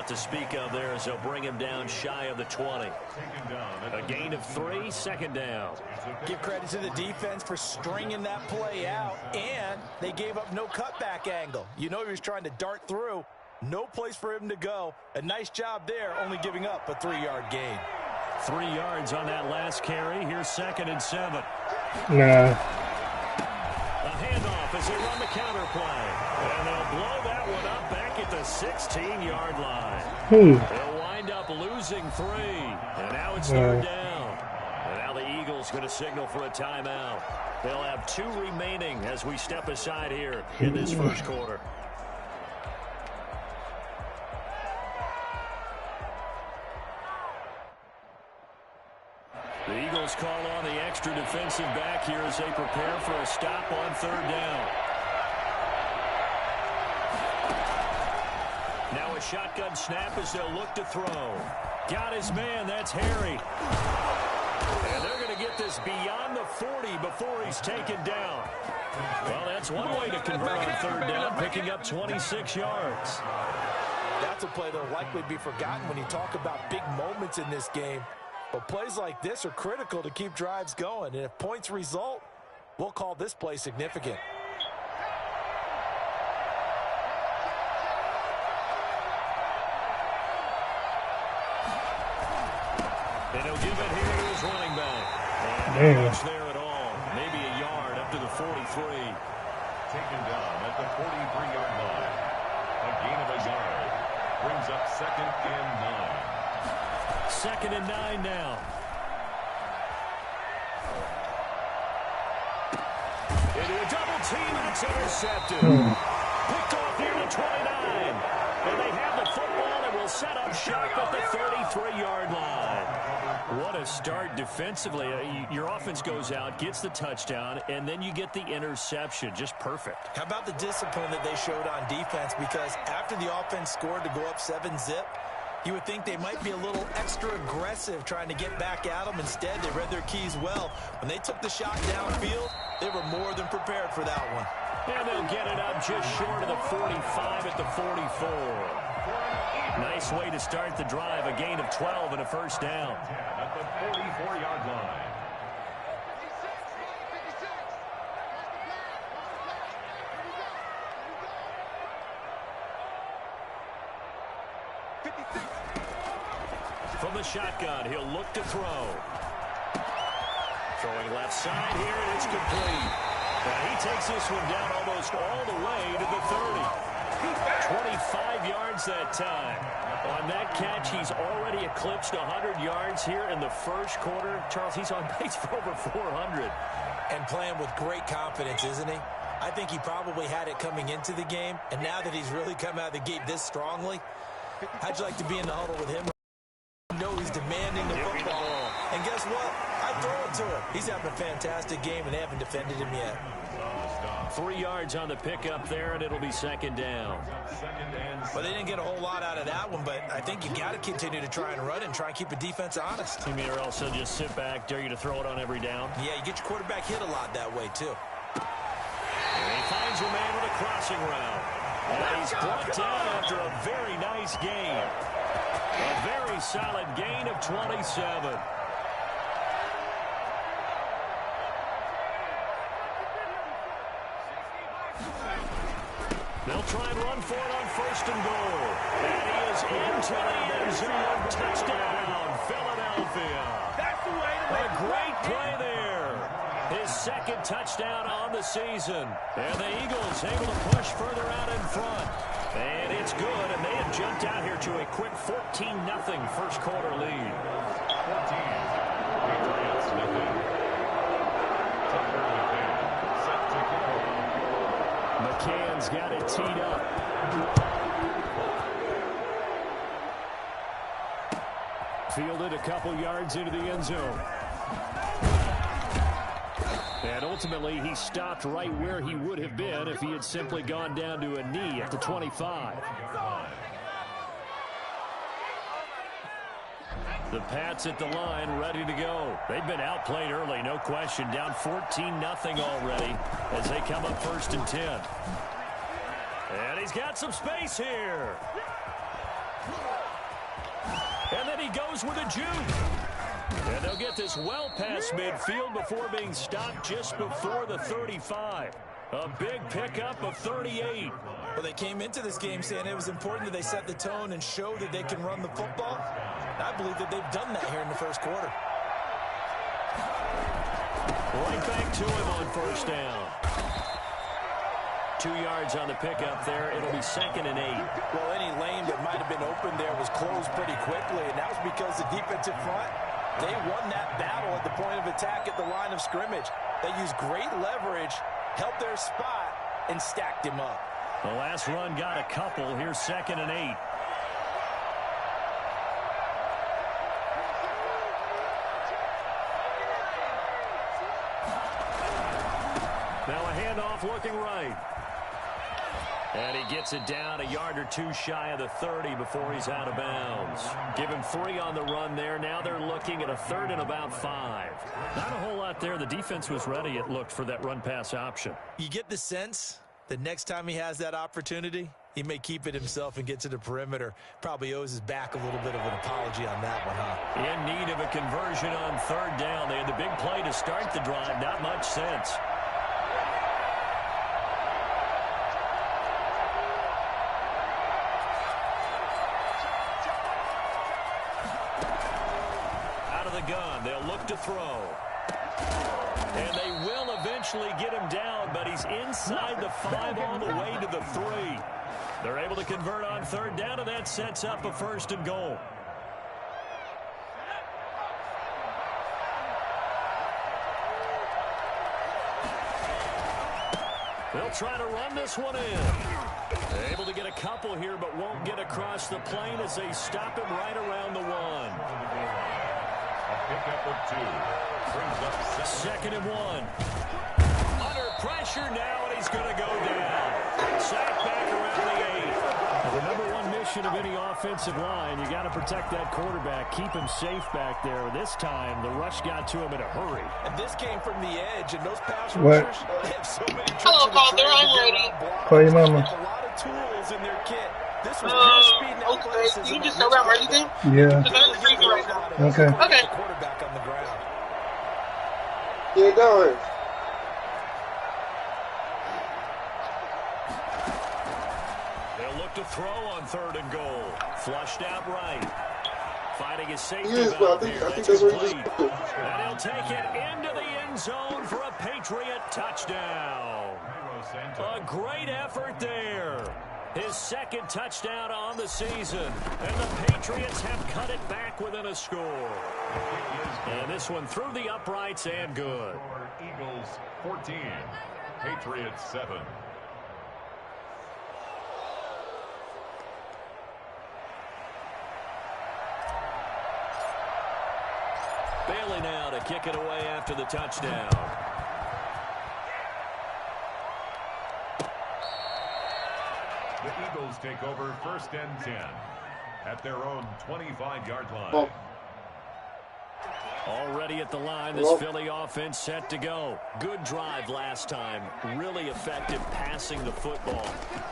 out to speak of there as they'll bring him down shy of the 20. A gain of 3, second down. Give credit to the defense for stringing that play out, and they gave up no cutback angle. You know he was trying to dart through. No place for him to go. A nice job there, only giving up a 3-yard gain. 3 yards on that last carry. Here's 2nd and 7. Nah. A handoff as they run the counter play. And they'll blow that one up back at the 16-yard line. They'll wind up losing 3. And now it's 3rd down. And now the Eagles going to signal for a timeout. They'll have 2 remaining as we step aside here in this first quarter. The Eagles call on the extra defensive back here as they prepare for a stop on 3rd down. Now a shotgun snap as they'll look to throw. Got his man, that's Harry. And they're going to get this beyond the 40 before he's taken down. Well, that's one way to convert on 3rd down, picking up 26 yards. That's a play that'll likely be forgotten when you talk about big moments in this game. But plays like this are critical to keep drives going. And if points result, we'll call this play significant. And he'll give it here to his running back. And no touch there at all. Maybe a yard up to the 43. Taken down at the 43-yard line. A gain of a yard. Brings up 2nd and 9. 2nd and 9 now. Into a double team, and it's intercepted. Picked off near the 29. And they have the football and will set up shop at the 33-yard line. What a start defensively. Your offense goes out, gets the touchdown, and then you get the interception. Just perfect. How about the discipline that they showed on defense? Because after the offense scored to go up 7-zip, you would think they might be a little extra aggressive trying to get back at them. Instead, they read their keys well. When they took the shot downfield, they were more than prepared for that one. And they'll get it up just short of the 45 at the 44. Nice way to start the drive. A gain of 12 and a first down. At the 44-yard line. From the shotgun, he'll look to throw. Throwing left side here, and it's complete. Now he takes this one down almost all the way to the 30. 25 yards that time. On that catch, he's already eclipsed 100 yards here in the first quarter. Charles, he's on pace for over 400. And playing with great confidence, isn't he? I think he probably had it coming into the game, and now that he's really come out of the gate this strongly, how'd you like to be in the huddle with him? You know he's demanding the football. And guess what? I throw it to him. He's having a fantastic game, and they haven't defended him yet. 3 yards on the pickup there, and it'll be 2nd down. Well, they didn't get a whole lot out of that one, but I think you got to continue to try and run and try and keep the defense honest. You mean or also just sit back, dare you to throw it on every down? Yeah, you get your quarterback hit a lot that way, too. And he finds a man with a crossing route. And he's brought down after a very nice gain. A very solid gain of 27. They'll try and run for it on 1st and goal. And he is into the end zone. Touchdown, Philadelphia. That's the way to A great play there. His 2nd touchdown on the season. And the Eagles able to push further out in front. And it's good, and they have jumped out here to a quick 14-0 first quarter lead. 14. McCann's got it teed up. Fielded a couple yards into the end zone. And ultimately, he stopped right where he would have been if he had simply gone down to a knee at the 25. The Pats at the line, ready to go. They've been outplayed early, no question. Down 14-0 already as they come up 1st and 10. And he's got some space here. goes with a juke. And they'll get this well past midfield before being stopped just before the 35. A big pickup of 38. Well, they came into this game saying it was important that they set the tone and show that they can run the football. I believe that they've done that here in the first quarter. Right back to him on first down. 2 yards on the pickup there. It'll be 2nd and 8. Well, any lane that might have been open there was closed pretty quickly, and that was because the defensive front, they won that battle at the point of attack at the line of scrimmage. They used great leverage, held their spot, and stacked him up. The last run got a couple. Here's 2nd and 8. Now a handoff looking right. And he gets it down a yard or two shy of the 30 before he's out of bounds. Give him 3 on the run there. Now they're looking at a 3rd and about 5. Not a whole lot there. The defense was ready, it looked, for that run-pass option. You get the sense that next time he has that opportunity, he may keep it himself and get to the perimeter. Probably owes his back a little bit of an apology on that one, huh? In need of a conversion on 3rd down. They had the big play to start the drive. Not much sense. Gun. They'll look to throw. And they will eventually get him down, but he's inside the 5 all the way to the 3. They're able to convert on 3rd down, and that sets up a 1st and goal. They'll try to run this one in. Able to get a couple here, but won't get across the plane as they stop him right around the 1. Pickup of 2. Brings up 2nd and 1. Under pressure now, and he's going to go down. Sacked back around the 8. The number 1 mission of any offensive line, you got to protect that quarterback, keep him safe back there. This time, the rush got to him in a hurry. And this came from the edge, and those pass rushers, they have so many tricks. Hello, Father, I'm ready. Call your mama. A lot of tools in their kit. This was pure speed and athleticism. Okay, you just tell me I'm ready then? Yeah. Because I'm freezing right now. Okay. Okay. The quarterback on the ground. Get going. They'll look to throw on 3rd and goal. Flushed out right. Finding his safety Yes, valve I here. think That's that's what he complete. just put. And he'll take it into the end zone for a Patriot touchdown. A great effort there. His 2nd touchdown on the season. And the Patriots have cut it back within a score. And this one through the uprights and good. Eagles 14. Patriots 7. Bailey now to kick it away after the touchdown. The Eagles take over 1st and 10 at their own 25-yard line. Already at the line, this Philly offense set to go. Good drive last time. Really effective passing the football.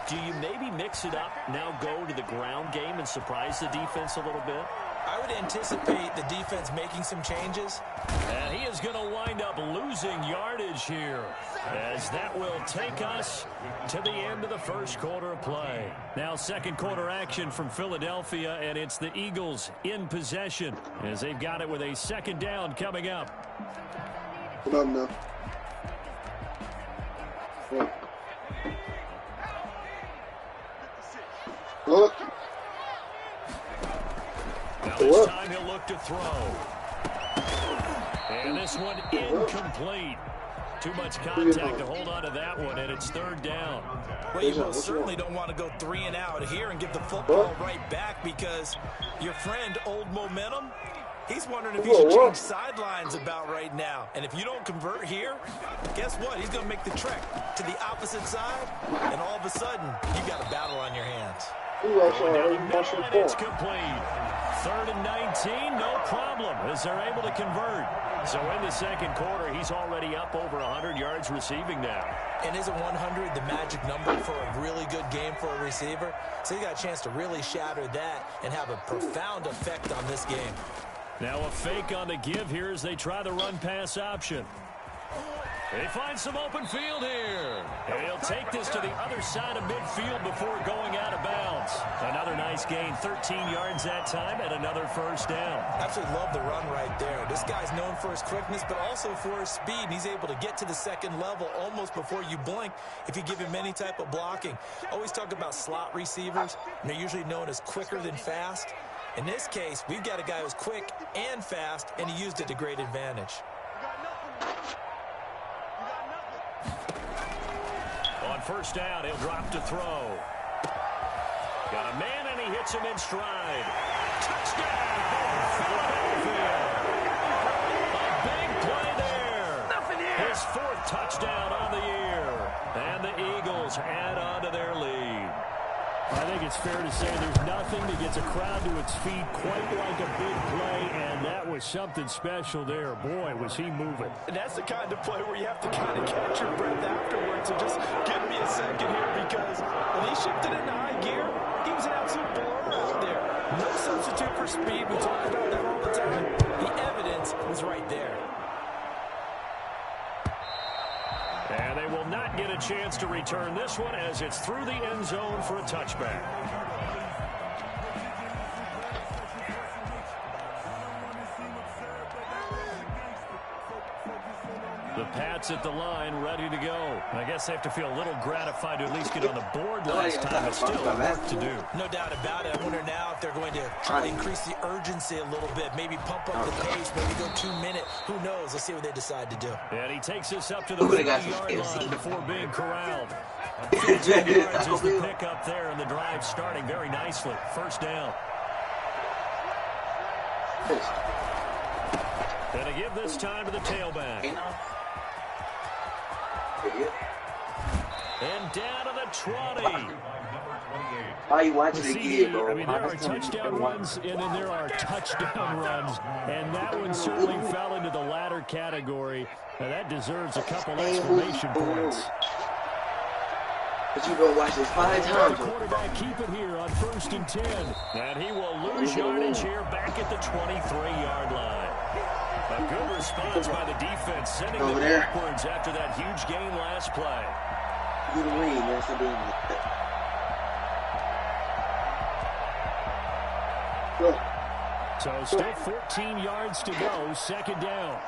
Do you maybe mix it up, now go to the ground game and surprise the defense a little bit? I would anticipate the defense making some changes. And he is going to wind up losing yardage here, as that will take us to the end of the first quarter of play. Now 2nd quarter action from Philadelphia, and it's the Eagles in possession as they've got it with a 2nd down coming up. Come on now. Look. Now this time he'll look to throw. And this one incomplete. Too much contact to hold on to that one, and it's 3rd down. Well, you most certainly don't want to go 3 and out here and give the football right back, because your friend, Old Momentum, he's wondering if he should change sidelines about right now. And if you don't convert here, guess what? He's going to make the trek to the opposite side, and all of a sudden, you got a battle on your hands. And it's complete. 3rd and 19, no problem, as they're able to convert. So in the second quarter, he's already up over 100 yards receiving now. And isn't 100 the magic number for a really good game for a receiver? So he got a chance to really shatter that and have a profound effect on this game. Now a fake on the give here as they try the run-pass option. They find some open field here. And he'll take this to the other side of midfield before going out of bounds. Another nice gain, 13 yards that time, and another first down. Absolutely love the run right there. This guy's known for his quickness, but also for his speed. And he's able to get to the second level almost before you blink if you give him any type of blocking. Always talk about slot receivers, and they're usually known as quicker than fast. In this case, we've got a guy who's quick and fast, and he used it to great advantage. On first down, he'll drop to throw. Got a man, and he hits him in stride. Touchdown, Philadelphia. A big play there. His 4th touchdown on the year. And the Eagles add on to their lead. I think it's fair to say there's nothing that gets a crowd to its feet quite like a big play, and that was something special there. Boy, was he moving. And that's the kind of play where you have to kind of catch your breath afterwards. So just give me a second here, because when he shifted into high gear, he was an absolute blower out there. No substitute for speed. We talk about that all the time. The evidence was right there. And they will not get a chance to return this one as it's through the end zone for a touchback. The Pats at the line, ready to go. I guess they have to feel a little gratified to at least get on the board last time, but still work to do. No doubt about it. I wonder now if they're going to try to increase the urgency a little bit, maybe pump up the pace, maybe go 2 minutes. Who knows? Let's see what they decide to do. And he takes us up to the 50-yard line before being corralled. 15 yards is the pickup there, and the drive starting very nicely. First down. And to give this time to the tailback. And down to the 20. Why you watching the game, bro? I mean, there are touchdown runs, and then there are touchdown runs, and that one certainly fell into the latter category. Now, that deserves a couple exclamation points. But you gonna watch this 5 times. The quarterback keep it here on 1st and 10. And he will lose yardage here back at the 23-yard line. A good response by the defense, sending them backwards after that huge gain last play. You can win, that's the game. So still 14 yards to go, second down.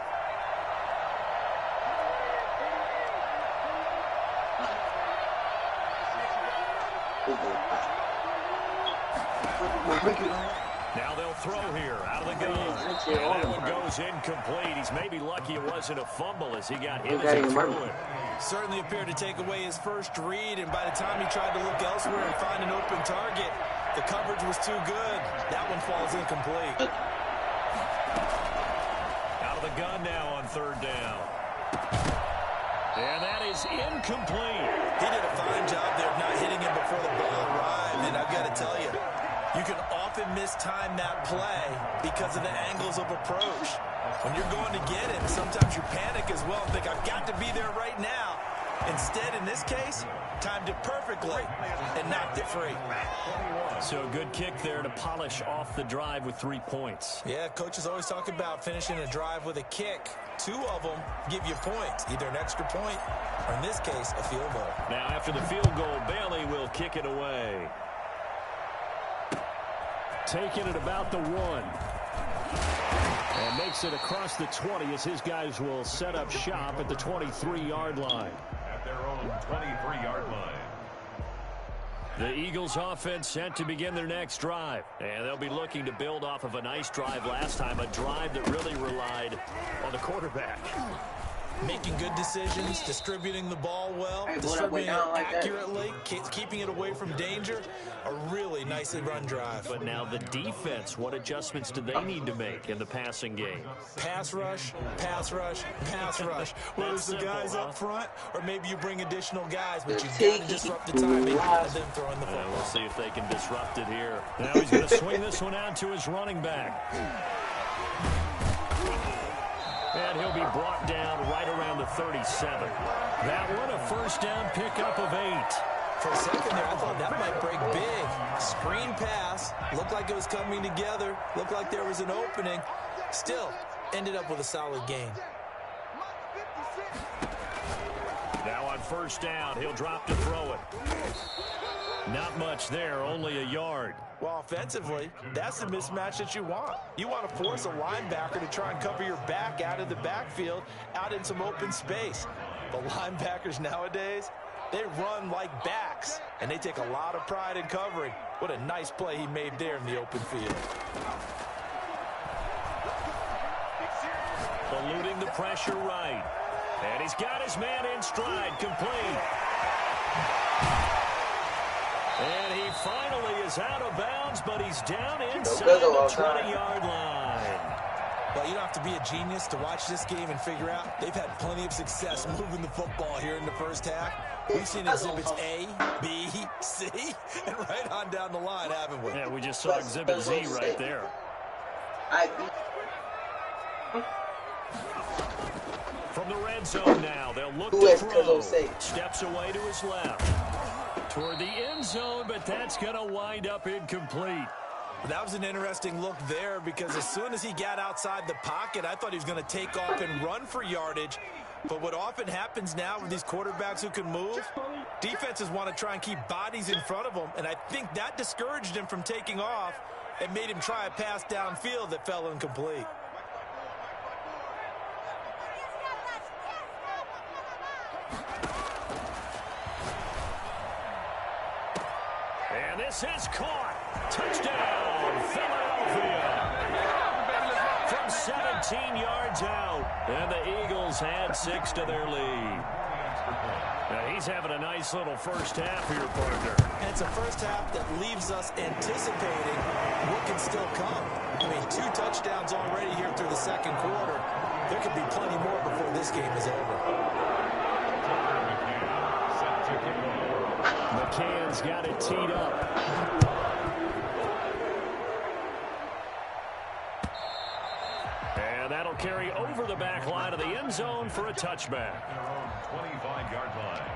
Now they'll throw here out of the gun. And that one goes incomplete. He's maybe lucky it wasn't a fumble as he got hit as he threw it. Certainly appeared to take away his first read, and by the time he tried to look elsewhere and find an open target, the coverage was too good. That one falls incomplete. Out of the gun now on 3rd down. And that is incomplete. He did a fine job there of not hitting him before the ball arrived, and I've got to tell you, you can often mistime that play because of the angles of approach. When you're going to get him, sometimes you panic as well and think, I've got to be there right now. Instead, in this case, timed it perfectly and knocked it free. So a good kick there to polish off the drive with 3 points. Yeah, coaches always talk about finishing a drive with a kick. 2 of them give you points, either an extra point or, in this case, a field goal. Now, after the field goal, Bailey will kick it away. Taking it about the 1. And makes it across the 20 as his guys will set up shop at the 23-yard line. At their own 23-yard line. The Eagles offense set to begin their next drive. And they'll be looking to build off of a nice drive last time, a drive that really relied on the quarterback. Making good decisions, distributing the ball well, distributing it accurately, keeping it away from danger. A really nicely run drive. But now the defense, what adjustments do they need to make in the passing game? Pass rush, pass rush, pass rush. Whether it's the guys up front or maybe you bring additional guys, but you've got to disrupt the timing of them throwing the football. We'll see if they can disrupt it here. Now he's going to swing this one out to his running back. And he'll be brought down right around the 37. That one a first down pickup of 8. For a second there, I thought that might break big. Screen pass. Looked like it was coming together. Looked like there was an opening. Still, ended up with a solid gain. Now on first down, he'll drop to throw it. Not much there, only a yard. Well, offensively, that's the mismatch that you want. You want to force a linebacker to try and cover your back out of the backfield, out in some open space. But linebackers nowadays, they run like backs, and they take a lot of pride in covering. What a nice play he made there in the open field. Eluding the pressure right. And he's got his man in stride, complete. And he finally is out of bounds, but he's down inside the 20-yard line. Well, you don't have to be a genius to watch this game and figure out they've had plenty of success moving the football here in the first half. We've seen exhibits A, B, C, and right on down the line, haven't we? Yeah, we just saw exhibit Z right there. From the red zone now, they'll look to throw. Steps away to his left. Toward the end zone, but that's going to wind up incomplete. That was an interesting look there because as soon as he got outside the pocket, I thought he was going to take off and run for yardage. But what often happens now with these quarterbacks who can move, defenses want to try and keep bodies in front of them, and I think that discouraged him from taking off and made him try a pass downfield that fell incomplete. And this is caught. Touchdown, Philadelphia. From 17 yards out. And the Eagles had 6 to their lead. Now he's having a nice little first half here, partner. And it's a first half that leaves us anticipating what can still come. I mean, 2 touchdowns already here through the second quarter. There could be plenty more before this game is over. McCann's got it teed up. And that'll carry over the back line of the end zone for a touchback. 25-yard line.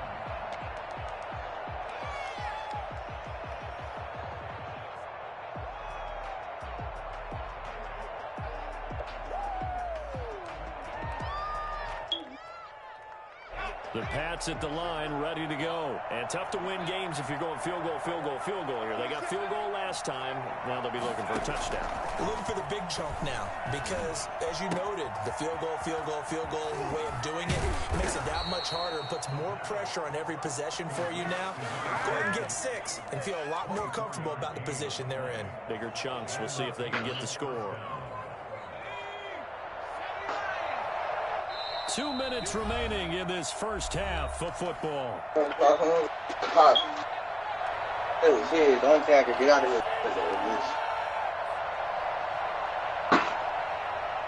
The Pats at the line, ready to go. And tough to win games if you're going field goal, field goal, field goal here. They got field goal last time. Now they'll be looking for a touchdown. Looking for the big chunk now because, as you noted, the field goal way of doing it makes it that much harder and puts more pressure on every possession for you now. Go ahead and get 6 and feel a lot more comfortable about the position they're in. Bigger chunks. We'll see if they can get the score. 2 minutes remaining in this first half of football. Don't tag it. Get out of here.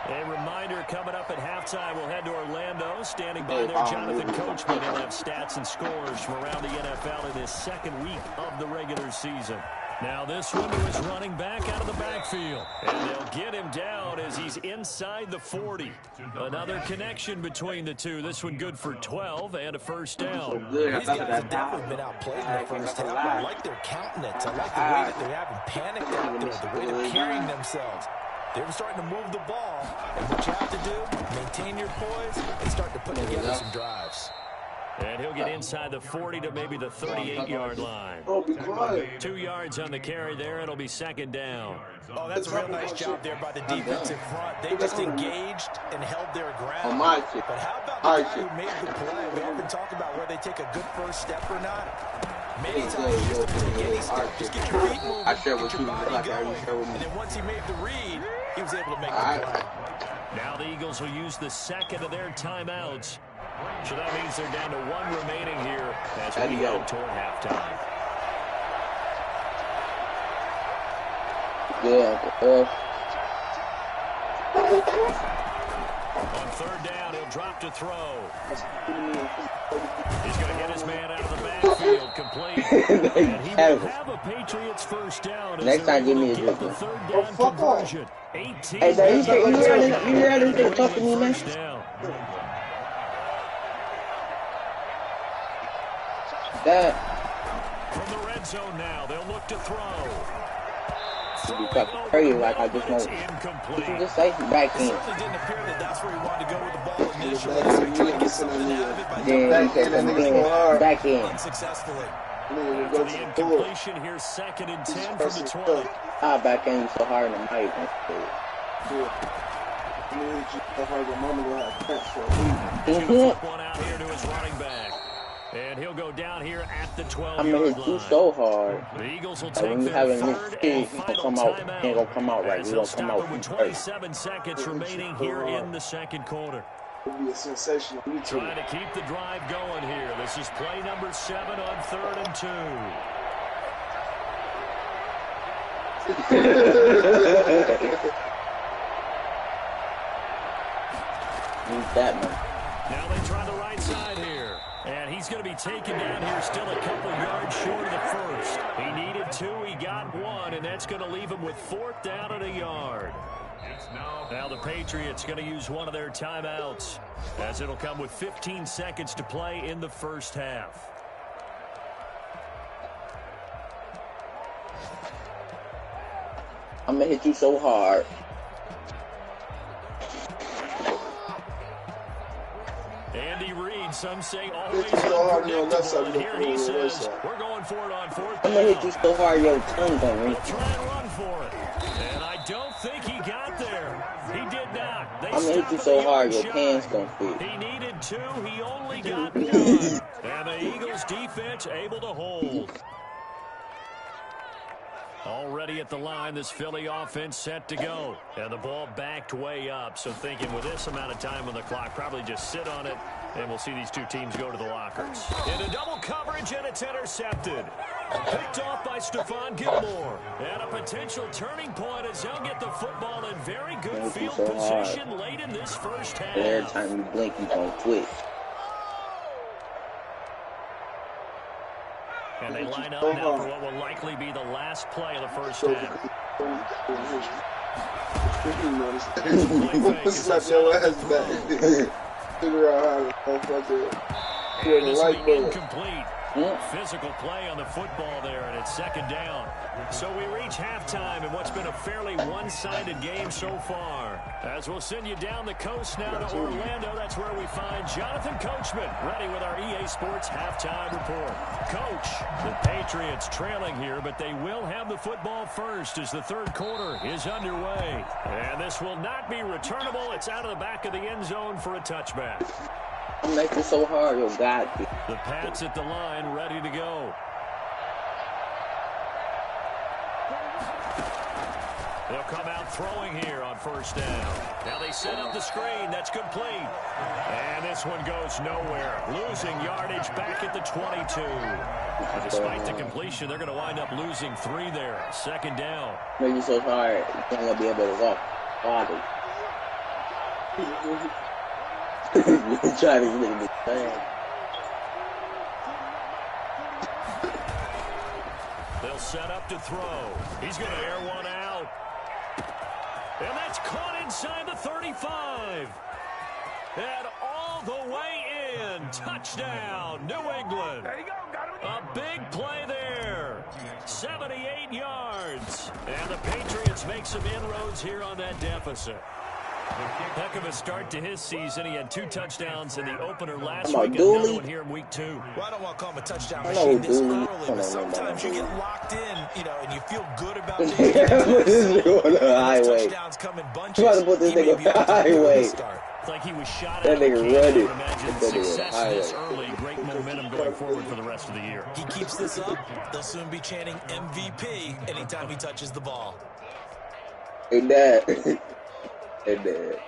A reminder coming up at halftime. We'll head to Orlando. Standing by there, Jonathan Coachman. He'll have stats and scores from around the NFL in this second week of the regular season. Now this one to his running back out of the backfield. And they'll get him down as he's inside the 40. Another connection between the two. This one good for 12 and a first down. These guys have definitely been outplayed in the first half. I like their countenance. I like the way that they haven't panicked out there, the way they're carrying themselves. They're starting to move the ball. And what you have to do, maintain your poise and start to put together some drives. And he'll get inside the 40 to maybe the 38-yard line. 2 yards on the carry there. It'll be second down. Oh, that's a real nice job there by the defensive front. They just engaged and held their ground. But how about the guy who made the play? We often talk about where they take a good first step or not. Many times you just don't take any step. Just get your feet moving, get your body going. And then once he made the read, he was able to make the play. Now the Eagles will use the second of their timeouts So that means they're down to 1 remaining here as we head toward halftime. Yeah. On 3rd down, he'll drop to throw. He's going to get his man out of the backfield complete. And he will have a Patriots first down. Next time, give me a the dribble. 3rd down conversion. 18. Hey, Dad, you hear this thing talking to me, man? Dad. From the red zone now, they'll look to throw. You fucking crazy like I just know. Did you just say back in? It certainly didn't appear that that's where he wanted to go with the ball initially. So he tried to get something out of it by back in. Unsuccessfully. After the incompletion, here's 2nd and 10 from the 20. Back in so hard in the mic. One out here to his running back. And he'll go down here at the 12-yard line. I'm going to hit you so hard. The Eagles will Like take when you their have a new 3rd team, and it's final going to come out. timeout. It ain't going to come out right. It's They'll going to come stop out. it with 27 seconds remaining here in the 2nd quarter. It'll be a sensational. Trying to keep the drive going here. This is play number 7 on 3rd and 2. Need that, man. Now they try the right side here. And he's going to be taken down here still a couple yards short of the first. He needed 2, he got 1, and that's going to leave him with 4th down and a yard. Now the Patriots going to use one of their timeouts as it'll come with 15 seconds to play in the first half. I'm going to hit you so hard. Andy Reid, some say always unpredictable, and here he says, we're going for it on 4th down. I'm going to hit you so hard your tongue don't reach. Try and run for it. And I don't think he got there. He did not. I'm going to hit you so hard your pants don't fit. He needed 2. He only got 1. And the Eagles defense able to hold. Already at the line, this Philly offense set to go. And the ball backed way up. So thinking with this amount of time on the clock, probably just sit on it, and we'll see these two teams go to the lockers. Into double coverage, and it's intercepted. Picked off by Stephon Gilmore. And a potential turning point as they'll get the football in very good field position late in this first half. Every time you blink, you don't twitch. And they line up now for what will likely be the last play of the first half. Slap your ass back. Figure out how to fuck it. And this will be incomplete. Physical play on the football there, and it's 2nd down. So we reach halftime in what's been a fairly one-sided game so far. As we'll send you down the coast now to Orlando, that's where we find Jonathan Coachman ready with our EA Sports halftime report. Coach, the Patriots trailing here, but they will have the football first as the 3rd quarter is underway. And this will not be returnable. It's out of the back of the end zone for a touchback. I'm making so hard, yo, God. The Pats at the line, ready to go. They'll come out throwing here on 1st down. Now they set up the screen. That's complete. And this one goes nowhere. Losing yardage back at the 22. And despite the completion, they're going to wind up losing 3 there. 2nd down. Making so hard, you're not going to be able to walk. Body. Trying to get the thing. They'll set up to throw. He's going to air one out. And that's caught inside the 35. And all the way in. Touchdown, New England. There you go. A big play there. 78 yards. And the Patriots make some inroads here on that deficit. Heck of a start to his season. He had 2 touchdowns in the opener last week. Another one here in week 2. Well, I don't want to call him a touchdown machine this early, but sometimes you get locked in, and you feel good about things. Touchdowns come in bunches. You want to put this nigga on the highway. It's like he was shot that out nigga of the ready. can. I would imagine success this early. Great momentum going forward for the rest of the year. He keeps this up, they'll soon be chanting MVP anytime he touches the ball. Hey, Dad. Hey, Dad.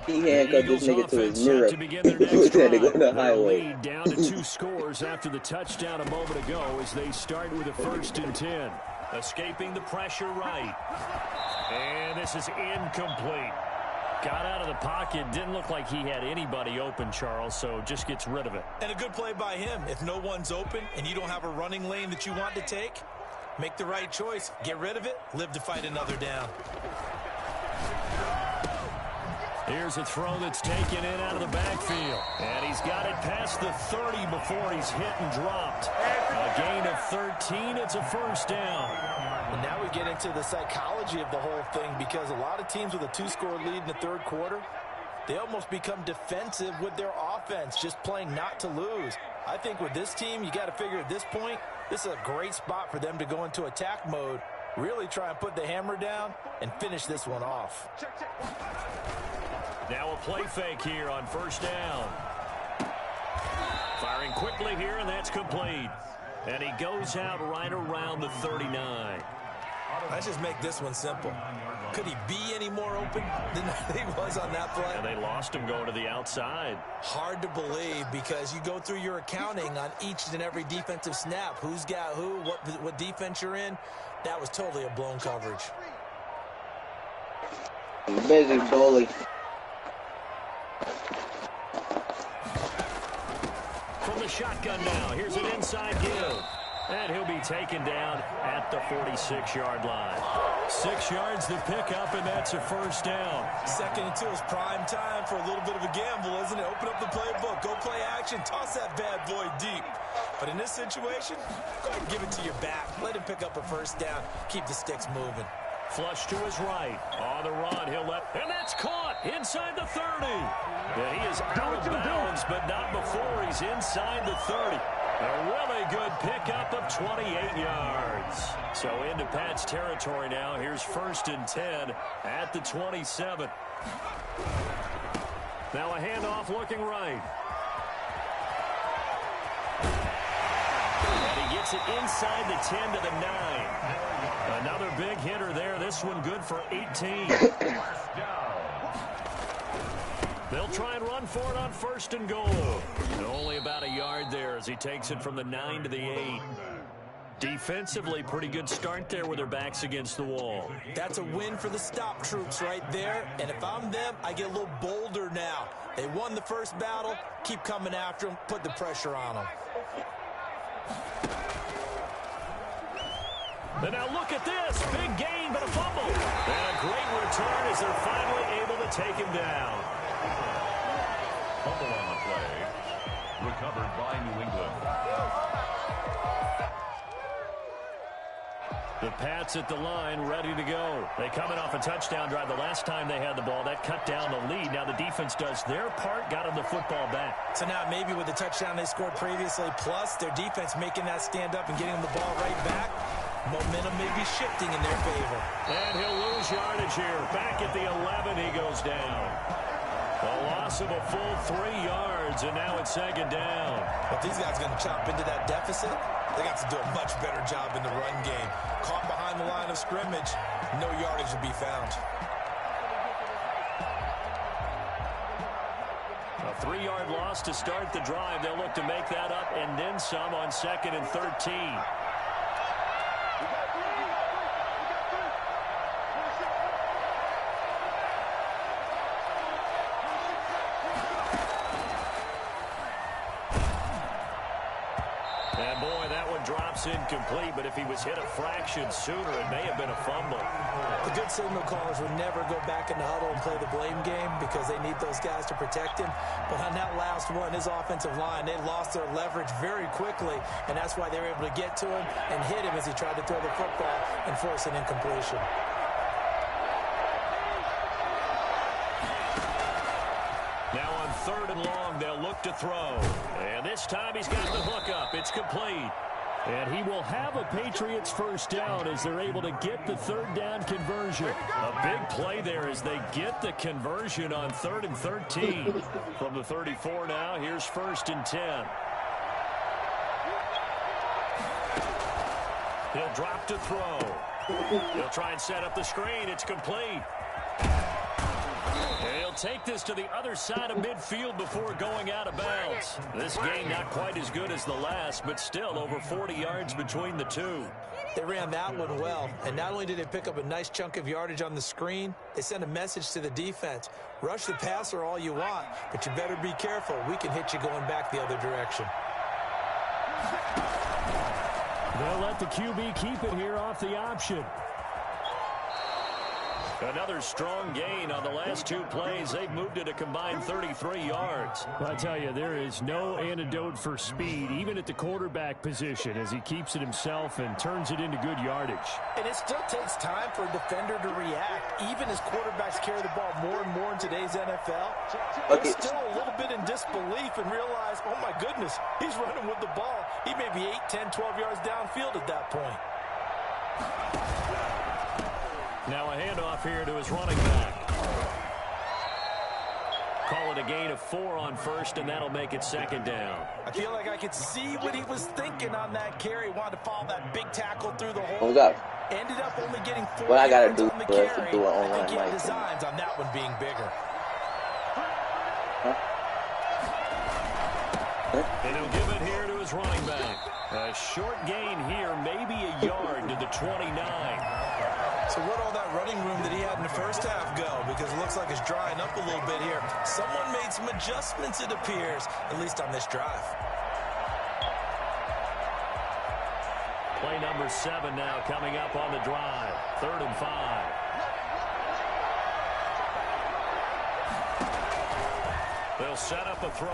He handcuffed this nigga to his mirror. To begin their next Put that nigga on the their highway. lead down to 2 scores after the touchdown a moment ago as they start with a 1st and 10. Escaping the pressure right. And this is incomplete. Got out of the pocket. Didn't look like he had anybody open, Charles, so just gets rid of it. And a good play by him. If no one's open and you don't have a running lane that you want to take, make the right choice. Get rid of it. Live to fight another down. Here's a throw that's taken in out of the backfield. And he's got it past the 30 before he's hit and dropped. A gain of 13. It's a 1st down. And now we get into the psychology of the whole thing, because a lot of teams with a 2-score lead in the 3rd quarter, they almost become defensive with their offense, just playing not to lose. I think with this team, you got to figure at this point, this is a great spot for them to go into attack mode, really try and put the hammer down and finish this one off. Now a play fake here on 1st down. Firing quickly here, and that's complete. And he goes out right around the 39. Let's just make this one simple. Could he be any more open than he was on that play? And they lost him going to the outside. Hard to believe, because you go through your accounting on each and every defensive snap. Who's got who, what defense you're in. That was totally a blown coverage. Busy bully. From the shotgun now, here's an inside give. And he'll be taken down at the 46-yard line. 6 yards to pick up, and that's a 1st down. 2nd and 2 is prime time for a little bit of a gamble, isn't it? Open up the playbook, go play action, toss that bad boy deep. But in this situation, go ahead and give it to your back. Let him pick up a 1st down. Keep the sticks moving. Flush to his right. On the run, he'll let... And that's caught inside the 30. Yeah, he is out of bounds, but not before he's inside the 30. A really good pickup of 28 yards. So into Pats territory now. Here's 1st and 10 at the 27. Now a handoff looking right. And he gets it inside the 10 to the 9. Another big hitter there. This one good for 18. They'll try and run for it on 1st and goal. And only about a yard there as he takes it from the 9 to the 8. Defensively, pretty good start there with their backs against the wall. That's a win for the stop troops right there. And if I'm them, I get a little bolder now. They won the first battle. Keep coming after them. Put the pressure on them. And now look at this. Big gain, but a fumble. And a great return as they're finally able to take him down. Fumble on the play. Recovered by New England. The Pats at the line, ready to go. They coming off a touchdown drive the last time they had the ball. That cut down the lead. Now the defense does their part, got them the football back. So now maybe with the touchdown they scored previously, plus their defense making that stand up and getting them the ball right back, momentum may be shifting in their favor. And he'll lose yardage here. Back at the 11, he goes down. A loss of a full 3 yards, and now it's 2nd down. If these guys are going to chop into that deficit, they got to do a much better job in the run game. Caught behind the line of scrimmage, no yardage will be found. A 3-yard loss to start the drive. They'll look to make that up and then some on 2nd and 13. And boy, that one drops incomplete, but if he was hit a fraction sooner, it may have been a fumble. The good signal callers would never go back in the huddle and play the blame game because they need those guys to protect him. But on that last one, his offensive line, they lost their leverage very quickly, and that's why they were able to get to him and hit him as he tried to throw the football and force an incompletion. Now on 3rd and long, they'll look to throw. And this time he's got the hook up. It's complete. And he will have a Patriots 1st down as they're able to get the 3rd down conversion. A big play there as they get the conversion on 3rd and 13. From the 34 now, here's 1st and 10. He'll drop to throw. He'll try and set up the screen. It's complete. And he'll take this to the other side of midfield before going out of bounds. This game not quite as good as the last, but still over 40 yards between the two. They ran that one well, and not only did they pick up a nice chunk of yardage on the screen, they sent a message to the defense. Rush the passer all you want, but you better be careful. We can hit you going back the other direction. They'll let the QB keep it here off the option. Another strong gain on the last two plays. They've moved it a combined 33 yards. Well, I tell you, there is no antidote for speed, even at the quarterback position, as he keeps it himself and turns it into good yardage. And it still takes time for a defender to react, even as quarterbacks carry the ball more and more in today's NFL. They're still a little bit in disbelief and realize, oh, my goodness, he's running with the ball. He may be 8, 10, 12 yards downfield at that point. Now a handoff here to his running back. Call it a gain of 4 on first, and that'll make it second down. I feel like I could see what he was thinking on that carry. Wanted to follow that big tackle through the hole. What's up? Ended up only getting 4 What I gotta yards do on the for carry. us to do it I online think he had like designs on that one being bigger. And he'll give it here to his running back. A short gain here, maybe a yard to the 29. So where'd all that running room that he had in the first half go? Because it looks like it's drying up a little bit here. Someone made some adjustments, it appears, at least on this drive. Play number 7 now coming up on the drive. 3rd and 5. They'll set up a throw.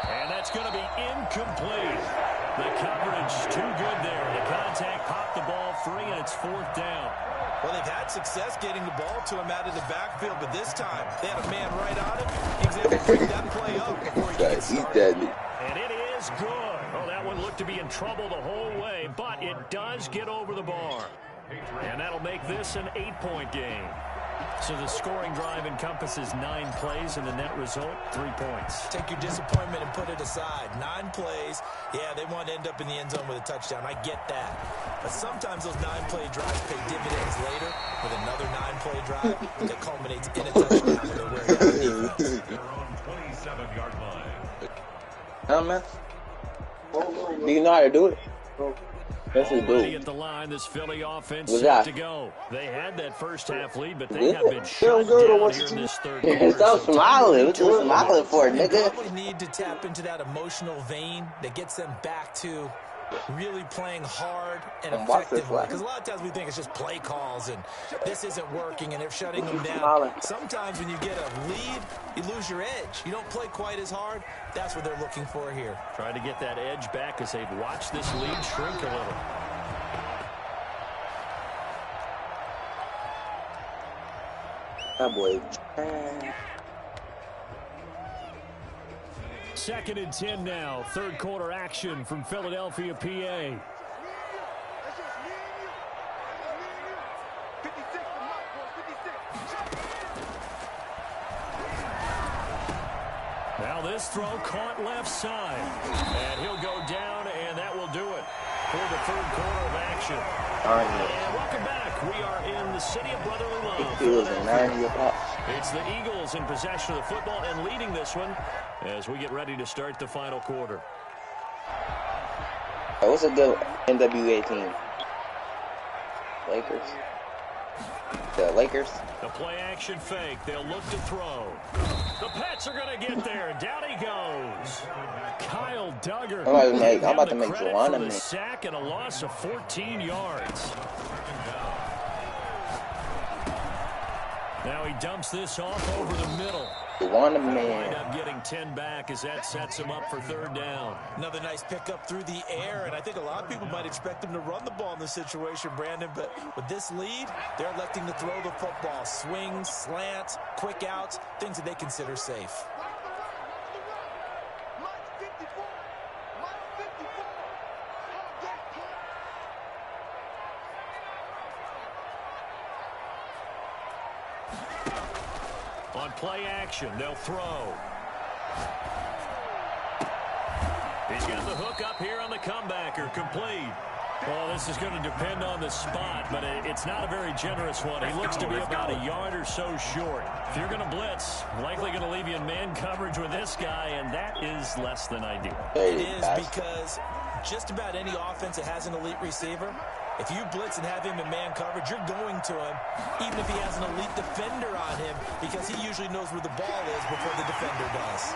And that's going to be incomplete. The coverage too good there. The contact popped the ball free, and it's 4th down. Well, they've had success getting the ball to him out of the backfield, but this time they had a man right on him. He was able to pick that play up before he gets started. And it is good. Oh, that one looked to be in trouble the whole way, but it does get over the bar. And that'll make this an 8-point game. So the scoring drive encompasses 9 plays, and the net result, 3 points. Take your disappointment and put it aside. 9 plays. Yeah, they want to end up in the end zone with a touchdown. I get that. But sometimes those 9-play drives pay dividends later with another 9-play drive that culminates in a touchdown when they're wearing out the defense. Their own 27-yard line. Huh, man? Do you know how to do it? Yes, we Already do. at the line, this Philly offense What's set that? to go. They had that first half lead, but they have been shut good or down what here in you- this third quarter. Stop So smiling. What you smiling for, They nigga? probably need to tap into that emotional vein that gets them back to really playing hard and And watch this effectively. one. Because a lot of times we think it's just play calls and this isn't working and they're shutting them down. Smiling. Sometimes when you get a lead, you lose your edge. You don't play quite as hard. That's what they're looking for here. trying to get that edge back as they've watched this lead shrink a little. That boy. 2nd and 10 now. 3rd quarter action from Philadelphia, PA. Now this throw caught left side. And he'll go down, and that will do it for the 3rd quarter of action. Arnie. Welcome back. We are in the city of brotherly love. He was a 90 pop. It's the Eagles in possession of the football and leading this one as we get ready to start the final quarter. Hey, what's a good NWA team? Lakers. The Lakers. The play action fake. They'll look to throw. The Pats are going to get there. Down he goes. Kyle Duggar. I'm about to make the credit Joanna for the make. sack and a loss of 14 yards. Now he dumps this off over the middle. Joanna Wind man. up getting 10 back as that sets him up for 3rd down. Another nice pickup through the air, and I think a lot of people might expect him to run the ball in this situation, Brandon, but with this lead, they're electing to throw the football. Swings, slants, quick outs, things that they consider safe. On play action, they'll throw. He's got the hook up here on the comebacker, complete. Well, this is going to depend on the spot, but it's not a very generous one. He looks to be about a yard or so short. If you're going to blitz, likely going to leave you in man coverage with this guy, and that is less than ideal. It is, because just about any offense that has an elite receiver, if you blitz and have him in man coverage, you're going to him, even if he has an elite defender on him, because he usually knows where the ball is before the defender does.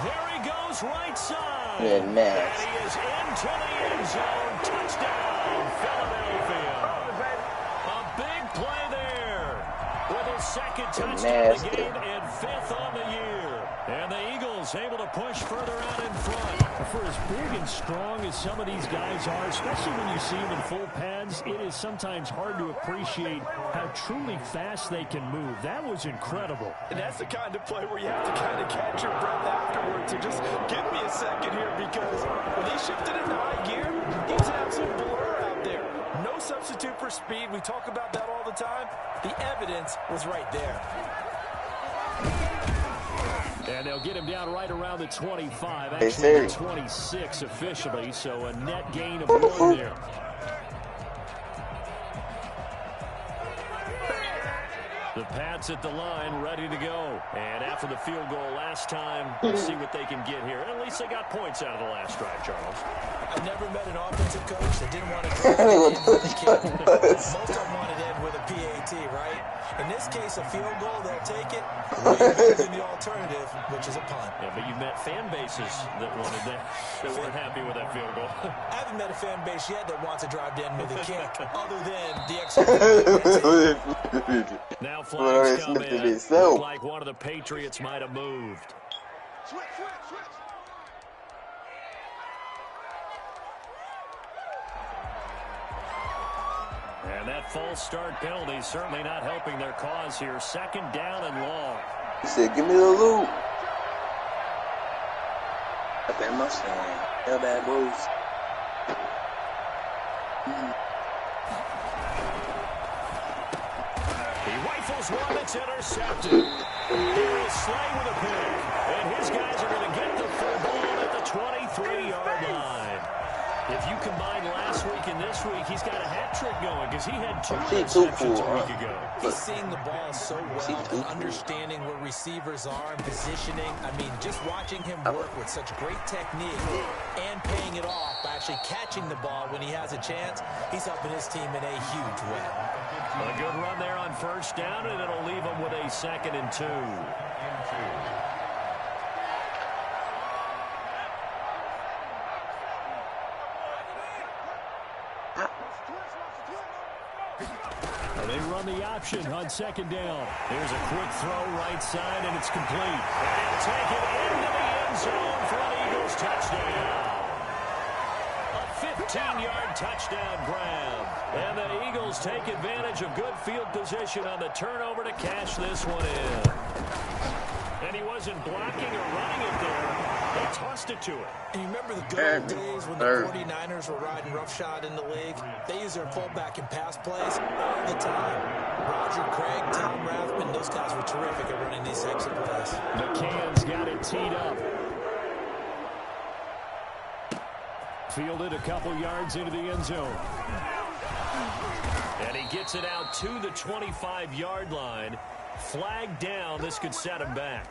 There he goes, right side. Yeah, and he is into the end zone. Touchdown, Philadelphia. A big play there with his second touchdown of the game and 5th on the year. And the Eagles able to push further out in front. For as big and strong as some of these guys are, especially when you see them in full pads, it is sometimes hard to appreciate how truly fast they can move. That was incredible. And that's the kind of play where you have to kind of catch your breath afterwards. So just give me a second here, because when he shifted into high gear, he was an absolute blur out there. No substitute for speed. We talk about that all the time. The evidence was right there. And they'll get him down right around the 25, actually the 26 officially, so a net gain of 1 there. The Pats at the line, ready to go. And after the field goal last time, we'll see what they can get here. At least they got points out of the last drive, Charles. I've never met an offensive coach that didn't want to go most of them wanted to end with a PAT, right? In this case, a field goal, they'll take it. Way better than the alternative, which is a punt. Yeah, but you've met fan bases that wanted that weren't happy with that field goal. I haven't met a fan base yet that wants to drive to end with a kick, other than the extra. Now flags come in. Looked like one of the Patriots might have moved. And that false start penalty is certainly not helping their cause here. 2nd down and long. He said, give me the loot. Up that Mustang. Hell bad boys. He rifles one that's intercepted. Here is Slay with a pick. And his guys are going to get the football at the 23-yard line. If you combine last week and this week, he's got a hat trick going because he had 2 receptions a week ago. He's seeing the ball so well and understanding where receivers are and positioning. I mean, just watching him work with such great technique and paying it off by actually catching the ball when he has a chance, he's helping his team in a huge way. Well, a good run there on 1st down, and it'll leave him with a 2nd and 2. They run the option on 2nd down. There's a quick throw right side, and it's complete. And he'll take it into the end zone for an Eagles touchdown. A 15-yard touchdown grab. And the Eagles take advantage of good field position on the turnover to cash this one in. And he wasn't blocking or running it there. They tossed it to him. And you remember the good old days when the 49ers were riding roughshod in the league? They used their fullback in pass plays all the time. Roger Craig, Tom Rathman, those guys were terrific at running these exit plays. McCann's got it teed up. Fielded a couple yards into the end zone. And he gets it out to the 25-yard line. Flag down. This could set him back.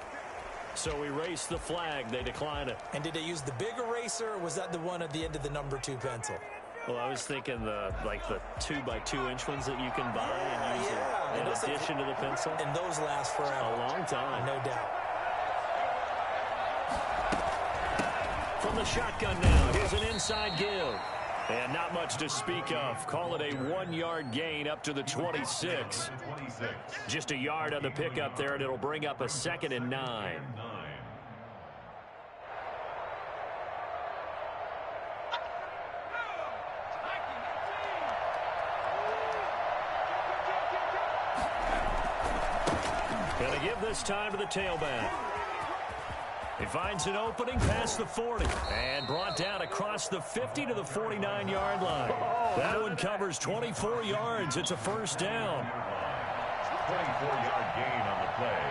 So erase the flag. They decline it. And did they use the big eraser, or was that the one at the end of the number 2 pencil? Well, I was thinking the 2x2-inch ones that you can buy and use in addition to the pencil. And those last forever. A long time. No doubt. From the shotgun now, here's an inside give. And not much to speak of. Call it a 1-yard gain up to the 26. Just a yard on the pickup there, and it'll bring up a 2nd and 9. Gonna give this time to the tailback. He finds an opening past the 40 and brought down across the 50 to the 49-yard line. That one covers 24 yards. It's a 1st down. 24-yard gain on the play.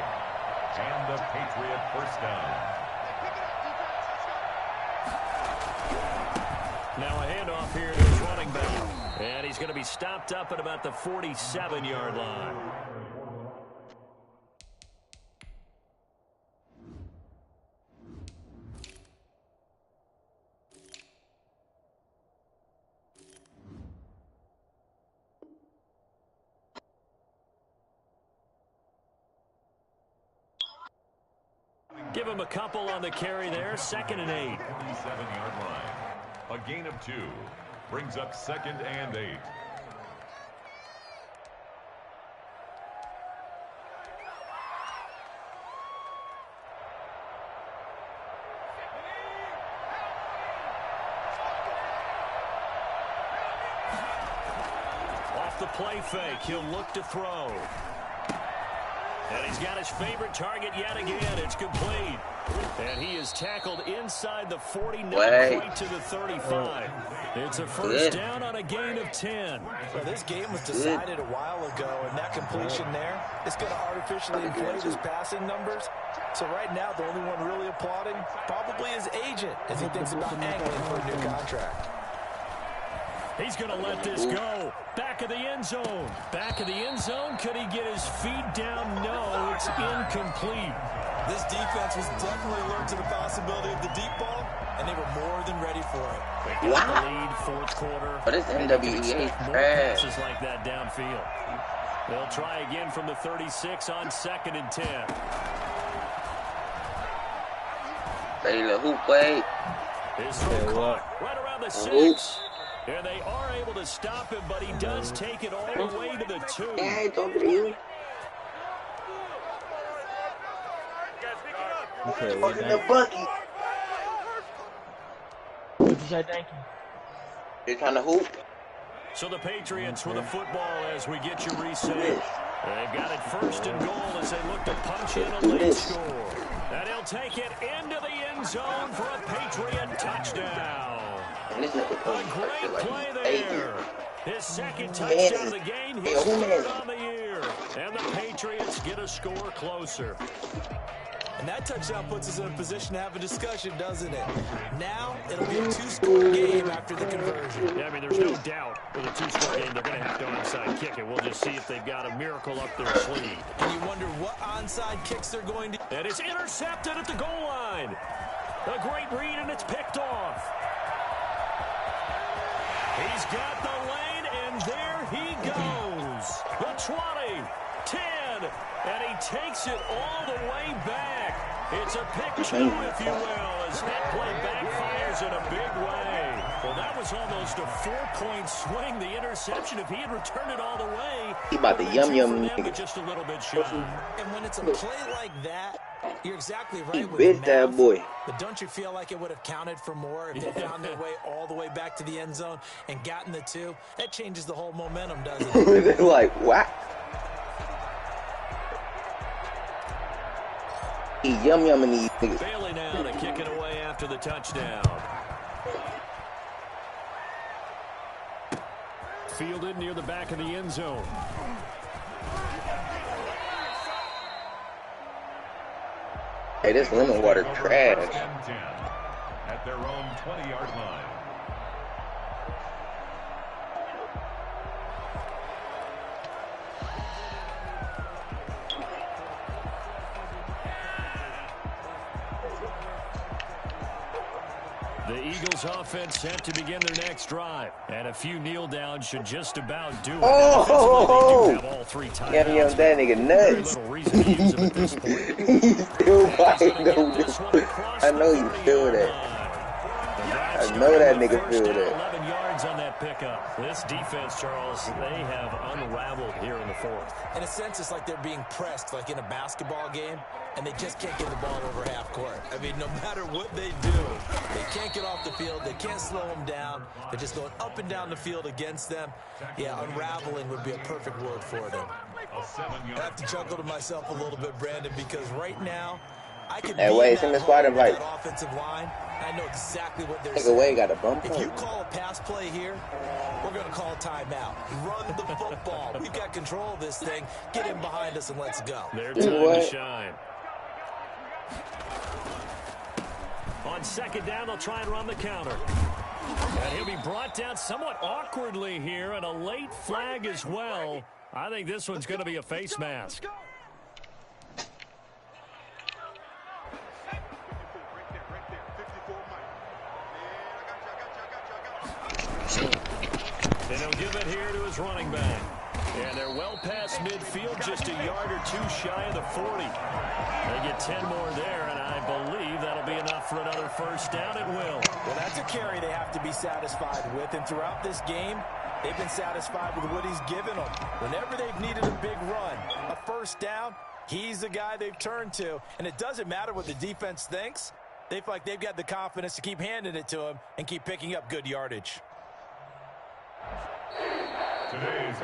And the Patriot 1st down. Now a handoff here to his inbound. And he's going to be stopped up at about the 47-yard line. Give him a couple on the carry there. 2nd and 8. 47-yard line. A gain of 2. Brings up 2nd and 8. Off the play fake, he'll look to throw. And he's got his favorite target yet again. It's complete. And he is tackled inside the 40, not quite to the 35. It's a first down on a gain of 10. Well, this game was decided a while ago, and that completion there is going to artificially inflate his passing numbers. So right now, the only one really applauding probably his agent as he thinks about angling for a new contract. He's going to let this go. Back of the end zone. Back of the end zone. Could he get his feet down? No, it's incomplete. This defense was definitely alert to the possibility of the deep ball, and they were more than ready for it. They got the lead, 4th quarter. But it's NWA trash. Passes like that downfield. They'll try again from the 36 on 2nd and 10. Ready to hoop, wait. His throw caught right around the 6. And they are able to stop him, but he does take it all the way to the 2. Hey, don't be you. Okay, Fucking the bucket. What you say, thank you? You're trying to hoop? So the Patriots with the football as we get you reset. They've got it 1st and goal as they look to punch in a late score. And he'll take it into the end zone for a Patriot touchdown. A great play there. His 2nd touchdown of the game. He's 3rd on the year. And the Patriots get a score closer. And that touchdown puts us in a position to have a discussion, doesn't it? Now, it'll be a 2-score game after the conversion. Yeah, I mean, there's no doubt with a 2-score game, they're going to have to onside kick it. We'll just see if they've got a miracle up their sleeve. And you wonder what onside kicks they're going to... And it's intercepted at the goal line. A great read, and it's picked off. He's got the lane, and there he goes. The 20, 10, and he takes it all the way back. It's a pick 2, if you will, as that play backfires in a big way. Well, that was almost a 4-point swing, the interception. If he had returned it all the way, he about to yum. Just a little bit shy. And when it's a play like that, you're exactly right. He bit that boy. But don't you feel like it would have counted for more if they found their way all the way back to the end zone and gotten the 2? That changes the whole momentum, doesn't it? They're like, what? He yumming these niggas. Bailey now to kick it away after the touchdown. Fielded near the back of the end zone. Hey, this lemon water trash. At their own 20-yard line. The Eagles offense set to begin their next drive. And a few kneel downs should just about do it. Oh! They do have all 3 timeouts. Yeah, that nigga nuts. He's still biting those. I know you feel that. I know that nigga feel that. 11 yards on that pickup. This defense, Charles, they have unraveled here in the 4th. In a sense, it's like they're being pressed, like in a basketball game, and they just can't get the ball over half court. I mean, no matter what they do, they can't get off the field. They can't slow them down. They're just going up and down the field against them. Yeah, unraveling would be a perfect word for them. I have to chuckle to myself a little bit, Brandon, because right now, I could be wait, in that offensive line. I know exactly what they're saying. Away, got a bump. If you call a pass play here, we're going to call a timeout. Run the football. We've got control of this thing. Get in behind us and let's go. Their time to shine. On 2nd down, they'll try and run the counter. And he'll be brought down somewhat awkwardly here, and a late flag as well. I think this one's going to be a face mask. And he'll give it here to his running back. And they're well past midfield, just a yard or two shy of the 40. They get 10 more there, and I believe that'll be enough for another first down. It will. Well, that's a carry they have to be satisfied with. And throughout this game, they've been satisfied with what he's given them. Whenever they've needed a big run, a first down, he's the guy they've turned to. And it doesn't matter what the defense thinks. They feel like they've got the confidence to keep handing it to him and keep picking up good yardage.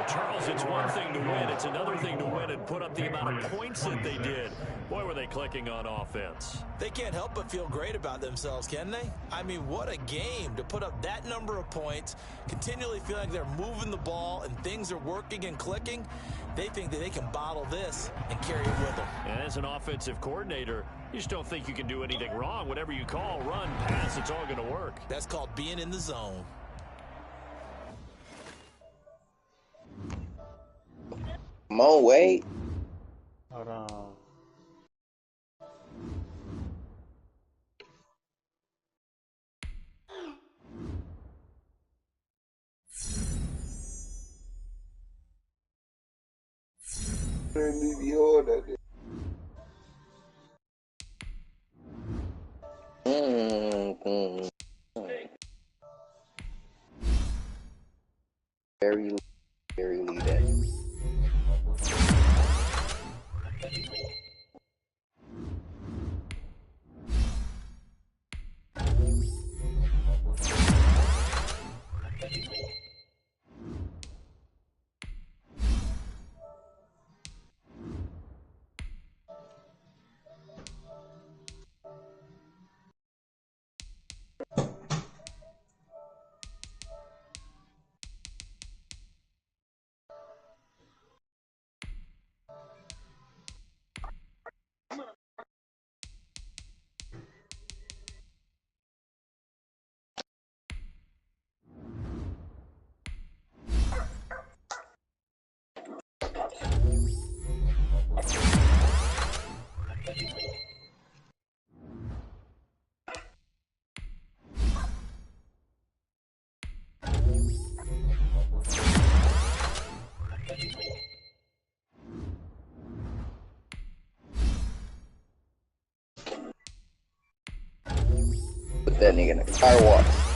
Charles, it's one thing to win. It's another thing to win and put up the amount of points that they did. Boy, were they clicking on offense. They can't help but feel great about themselves, can they? I mean, what a game to put up that number of points, continually feeling like they're moving the ball and things are working and clicking. They think that they can bottle this and carry it with them. And as an offensive coordinator, you just don't think you can do anything wrong. Whatever you call, run, pass, it's all going to work. That's called being in the zone. Come on, wait. Hold on. Very, very lead. Put that nigga in a car wash.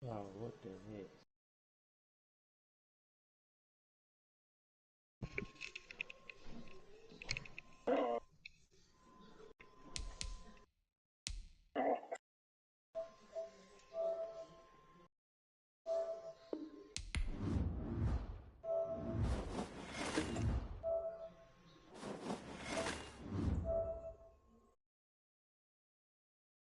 Oh, what the heck?